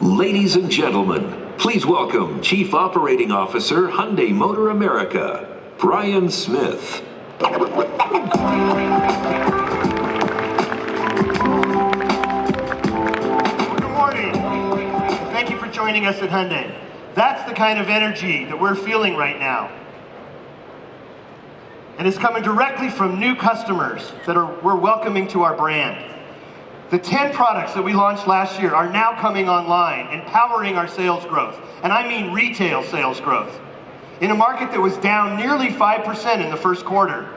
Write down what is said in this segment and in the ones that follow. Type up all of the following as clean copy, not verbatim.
Ladies and gentlemen, please welcome Chief Operating Officer, Hyundai Motor America, Brian Smith. Good morning. Thank you for joining us at Hyundai. That's the kind of energy that we're feeling right now. And it's coming directly from new customers that we're welcoming to our brand. The 10 products that we launched last year are now coming online and powering our sales growth. And I mean retail sales growth. In a market that was down nearly 5% in the first quarter,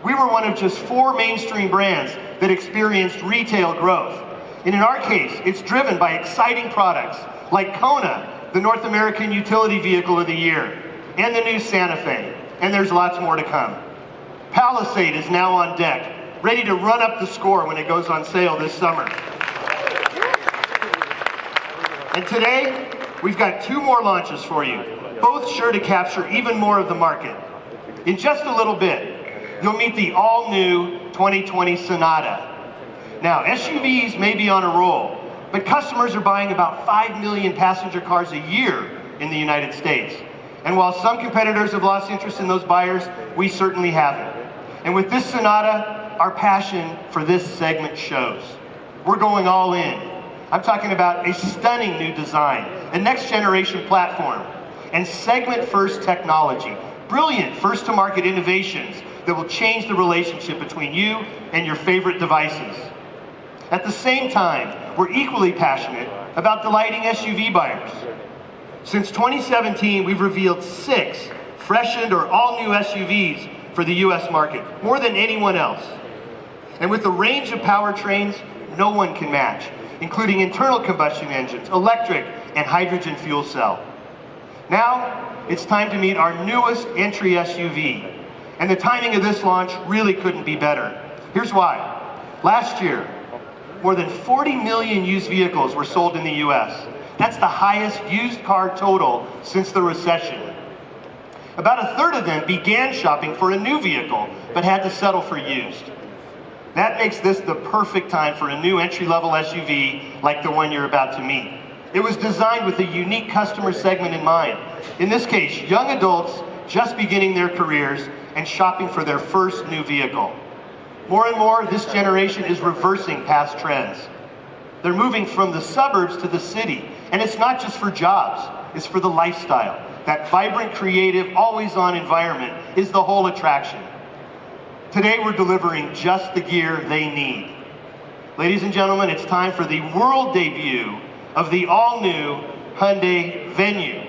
we were one of just 4 mainstream brands that experienced retail growth. And in our case, it's driven by exciting products like Kona, the North American Utility Vehicle of the Year, and the new Santa Fe. And there's lots more to come. Palisade is now on deck, ready to run up the score when it goes on sale this summer. And today, we've got 2 more launches for you, both sure to capture even more of the market. In just a little bit, you'll meet the all-new 2020 Sonata. Now, SUVs may be on a roll, but customers are buying about 5 million passenger cars a year in the United States. And while some competitors have lost interest in those buyers, we certainly haven't. And with this Sonata, our passion for this segment shows. We're going all in. I'm talking about a stunning new design, a next generation platform, and segment first technology, brilliant first to market innovations that will change the relationship between you and your favorite devices. At the same time, we're equally passionate about delighting SUV buyers. Since 2017, we've revealed 6 freshened or all new SUVs for the US market, more than anyone else. And with a range of powertrains no one can match, including internal combustion engines, electric, and hydrogen fuel cell. Now, it's time to meet our newest entry SUV. And the timing of this launch really couldn't be better. Here's why. Last year, more than 40 million used vehicles were sold in the US. That's the highest used car total since the recession. About a third of them began shopping for a new vehicle, but had to settle for used. That makes this the perfect time for a new entry-level SUV like the one you're about to meet. It was designed with a unique customer segment in mind. In this case, young adults just beginning their careers and shopping for their first new vehicle. More and more, this generation is reversing past trends. They're moving from the suburbs to the city, and it's not just for jobs, it's for the lifestyle. That vibrant, creative, always-on environment is the whole attraction. Today, we're delivering just the gear they need. Ladies and gentlemen, it's time for the world debut of the all-new Hyundai Venue.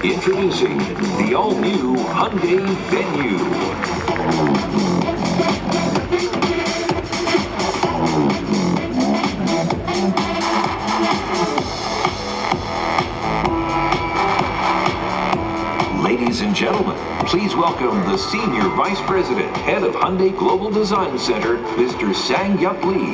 Introducing the all-new Hyundai Venue. Ladies and gentlemen, please welcome the Senior Vice President, Head of Hyundai Global Design Center, Mr. Sang-Yup Lee.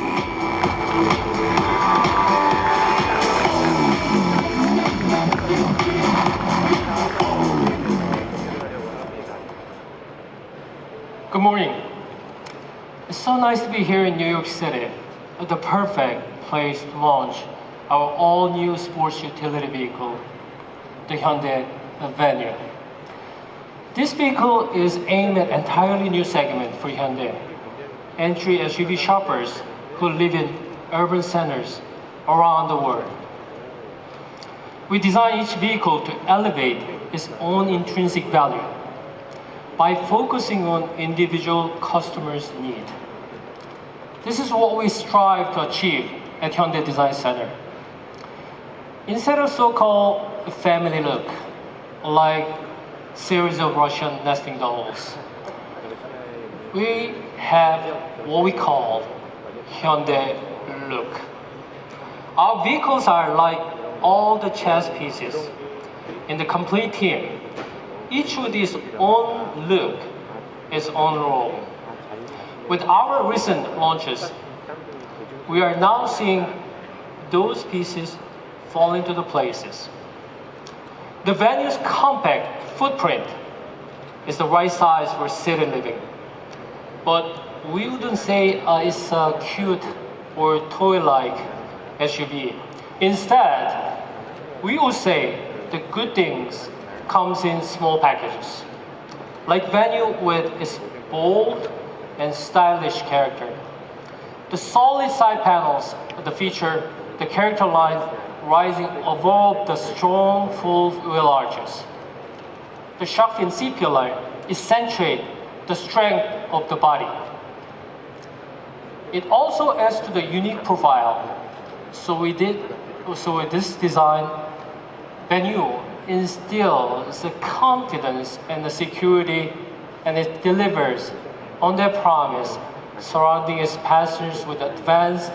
Good morning. It's so nice to be here in New York City, the perfect place to launch our all-new sports utility vehicle, the Hyundai Venue. This vehicle is aimed at an entirely new segment for Hyundai, entry SUV shoppers who live in urban centers around the world. We design each vehicle to elevate its own intrinsic value by focusing on individual customers' need. This is what we strive to achieve at Hyundai Design Center. Instead of so-called family look, like series of Russian nesting dolls, we have what we call Hyundai look. Our vehicles are like all the chess pieces in the complete team, each with its own look, its own role. With our recent launches, we are now seeing those pieces fall into the places. The Venue's compact footprint is the right size for city living, but we wouldn't say it's a cute or toy-like SUV. Instead, we would say the good things comes in small packages, like Venue with its bold and stylish character. The solid side panels that feature the character line rising above the strong full wheel arches. The shark fin seat pillar accentuate the strength of the body. It also adds to the unique profile. So with this design, Venue instills the confidence and the security, and it delivers on their promise, surrounding its passengers with advanced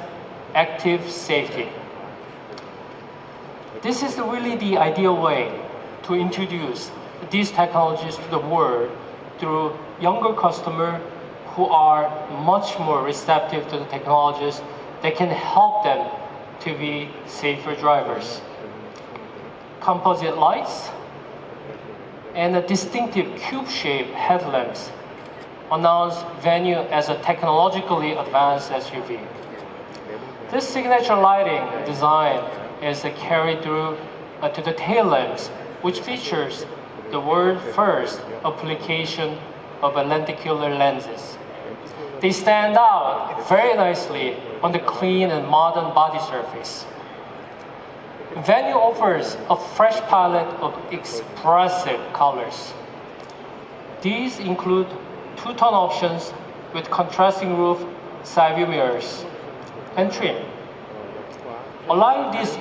active safety. This is really the ideal way to introduce these technologies to the world through younger customers who are much more receptive to the technologies that can help them to be safer drivers. Composite lights and a distinctive cube-shaped headlamps announce Venue as a technologically advanced SUV. This signature lighting design is carried through to the tail lamps, which features the world's first application of lenticular lenses. They stand out very nicely on the clean and modern body surface. Venue offers a fresh palette of expressive colors. These include two-tone options with contrasting roof, side view mirrors, and trim, allowing these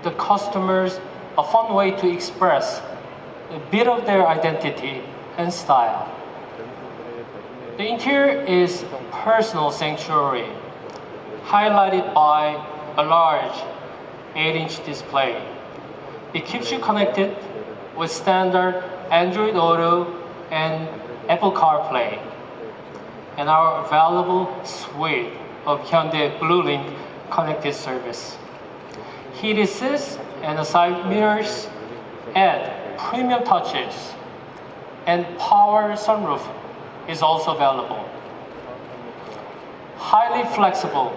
the customers a fun way to express a bit of their identity and style. The interior is personal sanctuary, highlighted by a large 8-inch display. It keeps you connected with standard Android Auto and Apple CarPlay, and our valuable suite of Hyundai BlueLink connected service. Heat assist and the side mirrors add premium touches, and power sunroof is also available. Highly flexible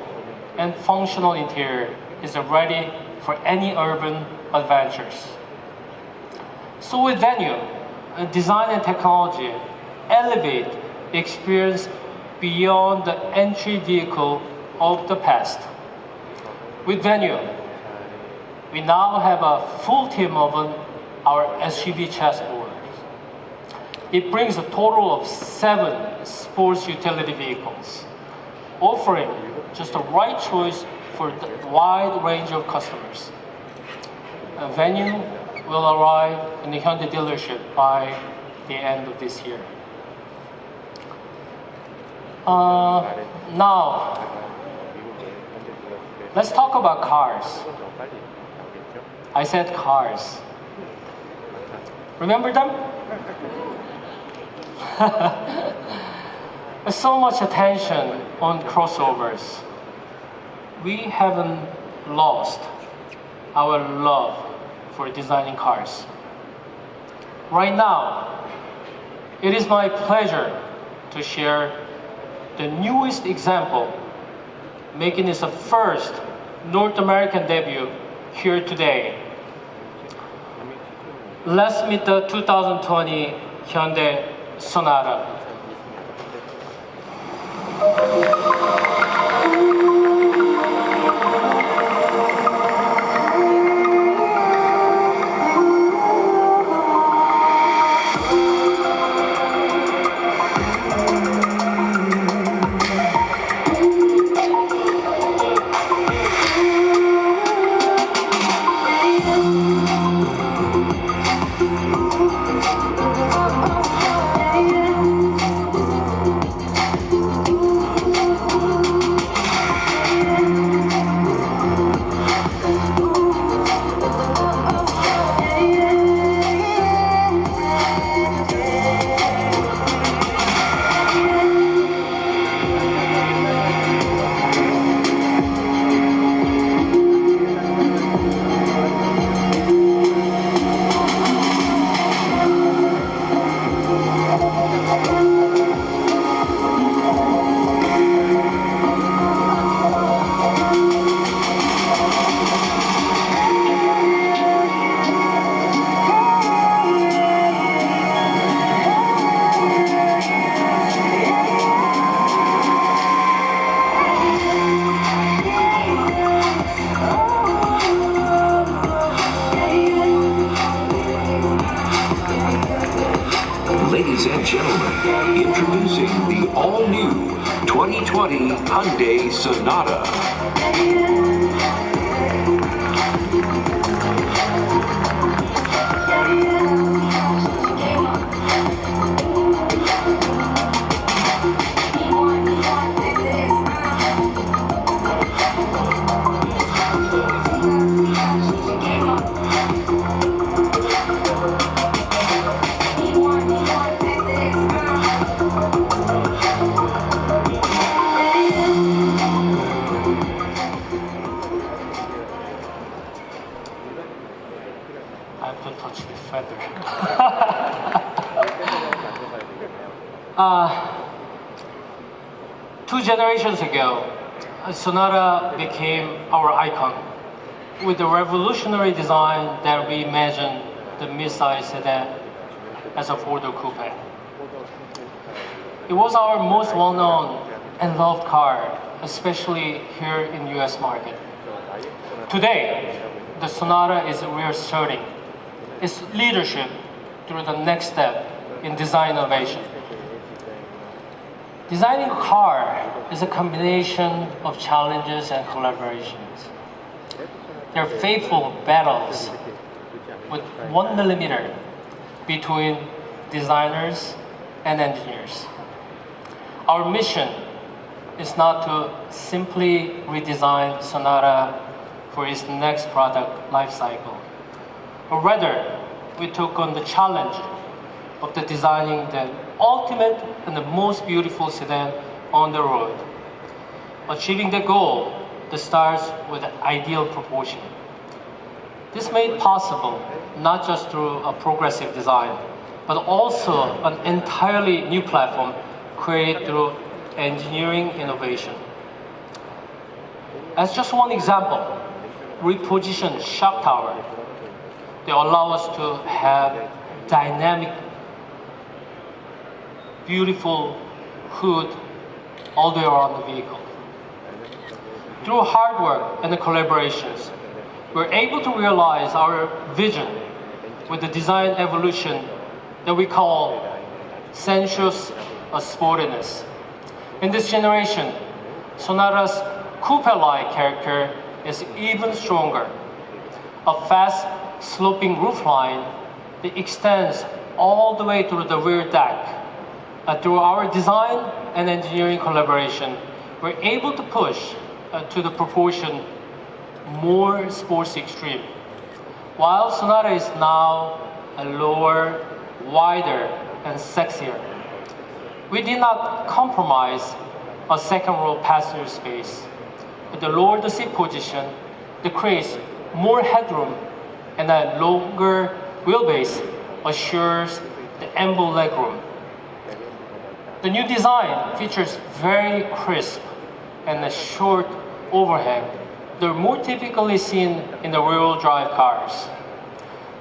and functional interior is ready for any urban adventures. So with Venue, design and technology elevate the experience beyond the entry vehicle of the past. With Venue, we now have a full team of our SUV chessboard. It brings a total of 7 sports utility vehicles, offering just the right choice for the wide range of customers. Venue will arrive in the Hyundai dealership by the end of this year. Now, let's talk about cars. I said cars. Remember them? There's so much attention on crossovers. We haven't lost our love for designing cars. Right now, it is my pleasure to share the newest example, making this the first North American debut here today. Let's meet the 2020 Hyundai Sonata. Ladies and gentlemen, introducing the all-new 2020 Hyundai Sonata. I have to touch the feather. Two generations ago, Sonata became our icon with the revolutionary design that reimagined the mid-size sedan as a four-door coupe. It was our most well-known and loved car, especially here in the US market. Today, the Sonata is reasserting its leadership through the next step in design innovation. Designing a car is a combination of challenges and collaborations. There are faithful battles with 1 millimeter between designers and engineers. Our mission is not to simply redesign Sonata for its next product life cycle, but rather we took on the challenge of the designing the ultimate and the most beautiful sedan on the road. Achieving the goal that starts with ideal proportion. This made possible not just through a progressive design, but also an entirely new platform created through engineering innovation. As just one example, repositioned shock tower. They allow us to have dynamic, beautiful hood all the way around the vehicle. Through hard work and the collaborations, we're able to realize our vision with the design evolution that we call sensuous sportiness. In this generation, Sonata's coupe-like character is even stronger. A fast sloping roofline that extends all the way to the rear deck. Through our design and engineering collaboration, we're able to push to the proportion more sports extreme. While Sonata is now a lower, wider, and sexier, we did not compromise a second row passenger space. With the lower the seat position, that creates more headroom, and a longer wheelbase assures the ample legroom. The new design features very crisp and a short overhang they're more typically seen in the rear-wheel drive cars.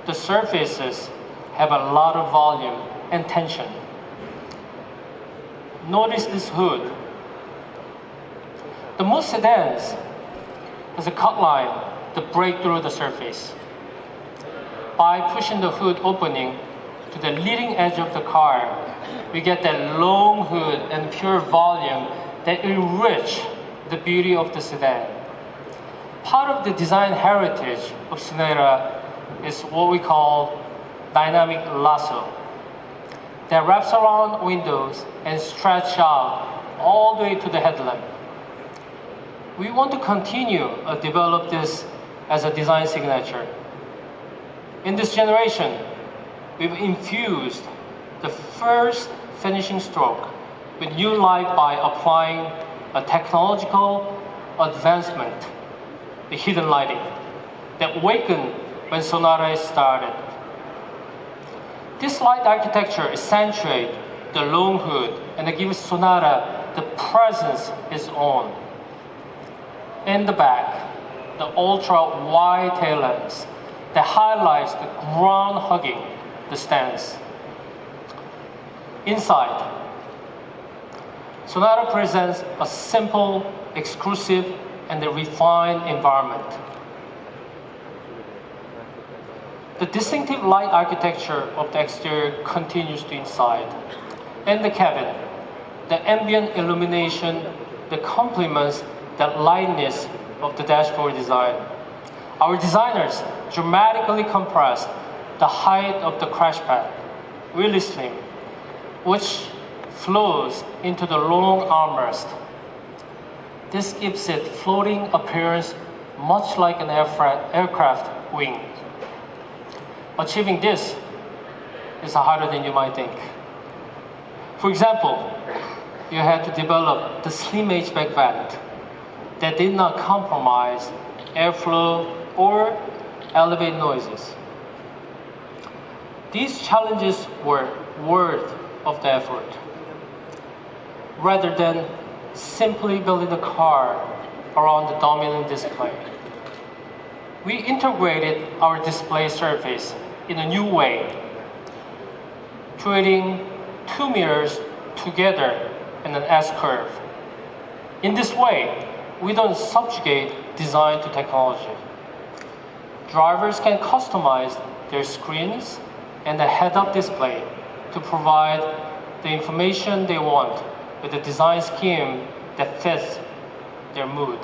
The surfaces have a lot of volume and tension. Notice this hood. The most sedans has a cut line to break through the surface. By pushing the hood opening to the leading edge of the car, we get that long hood and pure volume that enrich the beauty of the sedan. Part of the design heritage of Sonata is what we call dynamic lasso that wraps around windows and stretch out all the way to the headlamp. We want to continue to develop this as a design signature. In this generation, we've infused the first finishing stroke with new life by applying a technological advancement, the hidden lighting, that awakened when Sonata started. This light architecture accentuates the long hood and it gives Sonata the presence its own. In the back, the ultra-wide tail lamps that highlights the ground hugging the stance. Inside, Sonata presents a simple, exclusive, and a refined environment. The distinctive light architecture of the exterior continues to inside. In the cabin, the ambient illumination that complements the lightness of the dashboard design. Our designers dramatically compressed the height of the crash pad, really slim, which flows into the long armrest. This gives it floating appearance much like an aircraft wing. Achieving this is harder than you might think. For example, you had to develop the slim hatchback vent that did not compromise airflow or elevate noises. These challenges were worth of the effort. Rather than simply building the car around the dominant display, we integrated our display surface in a new way, creating two mirrors together in an S-curve. In this way, we don't subjugate design to technology. Drivers can customize their screens and the head-up display to provide the information they want with a design scheme that fits their mood.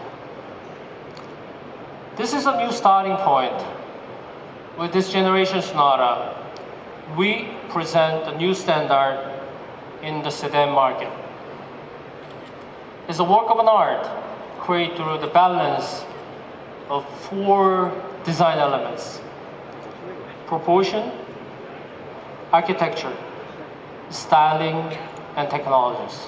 This is a new starting point. With this generation Sonata, we present a new standard in the sedan market. It's a work of an art created through the balance of four design elements: proportion, architecture, styling, and technologies.